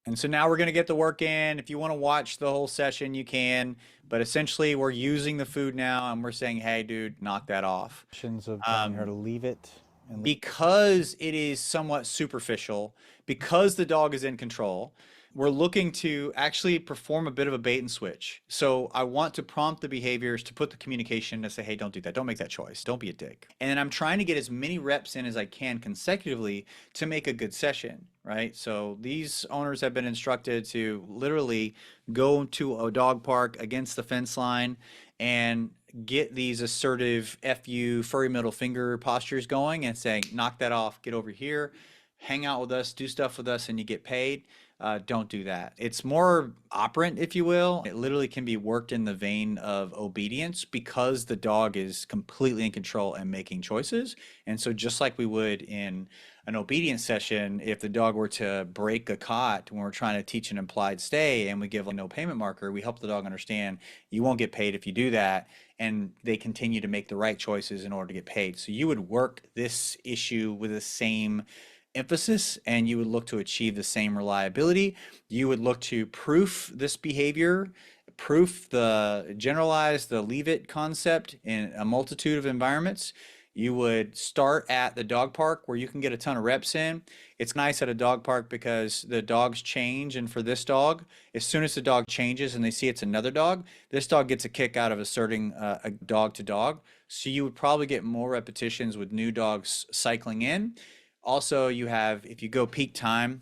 And so now we're going to get the work in. If you want to watch the whole session, you can. But essentially, we're using the food now and we're saying, hey, dude, knock that off. Of telling her Um, to leave it and leave. because it is somewhat superficial, because the dog is in control, we're looking to actually perform a bit of a bait and switch. So I want to prompt the behaviors to put the communication to say, hey, don't do that. Don't make that choice. Don't be a dick. And then I'm trying to get as many reps in as I can consecutively to make a good session, right? So these owners have been instructed to literally go to a dog park against the fence line and get these assertive FU furry middle finger postures going and saying, knock that off, get over here, hang out with us, do stuff with us, and you get paid. Don't do that. It's more operant, if you will. It literally can be worked in the vein of obedience because the dog is completely in control and making choices. And so, just like we would in an obedience session, if the dog were to break a cot when we're trying to teach an implied stay and we give a no payment marker, we help the dog understand you won't get paid if you do that. And they continue to make the right choices in order to get paid. So you would work this issue with the same emphasis and you would look to achieve the same reliability. You would look to proof this behavior, proof the generalize the leave it concept in a multitude of environments. You would start at the dog park where you can get a ton of reps in. It's nice at a dog park because the dogs change. And for this dog, as soon as the dog changes and they see it's another dog, this dog gets a kick out of asserting a dog to dog. So you would probably get more repetitions with new dogs cycling in. Also, you have, if you go peak time,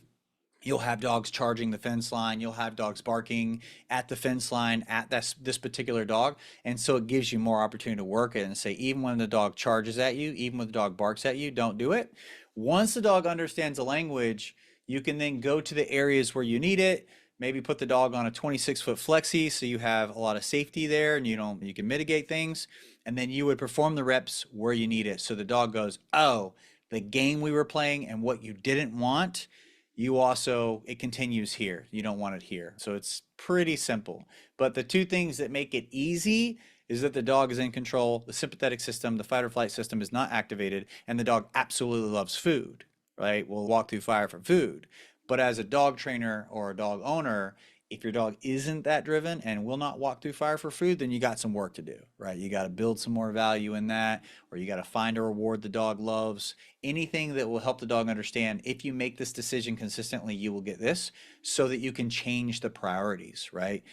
you'll have dogs charging the fence line. You'll have dogs barking at the fence line at this particular dog. And so it gives you more opportunity to work it and say, even when the dog charges at you, even when the dog barks at you, don't do it. Once the dog understands the language, you can then go to the areas where you need it. Maybe put the dog on a 26-foot flexi so you have a lot of safety there and you can mitigate things. And then you would perform the reps where you need it. So the dog goes, oh, the game we were playing and what you didn't want, you also, it continues here. You don't want it here. So it's pretty simple. But the two things that make it easy is that the dog is in control, the sympathetic system, the fight or flight system is not activated, and the dog absolutely loves food, right? We'll walk through fire for food. But as a dog trainer or a dog owner, if your dog isn't that driven and will not walk through fire for food, then you got some work to do, right? You got to build some more value in that, or you got to find a reward the dog loves. Anything that will help the dog understand if you make this decision consistently, you will get this so that you can change the priorities, right?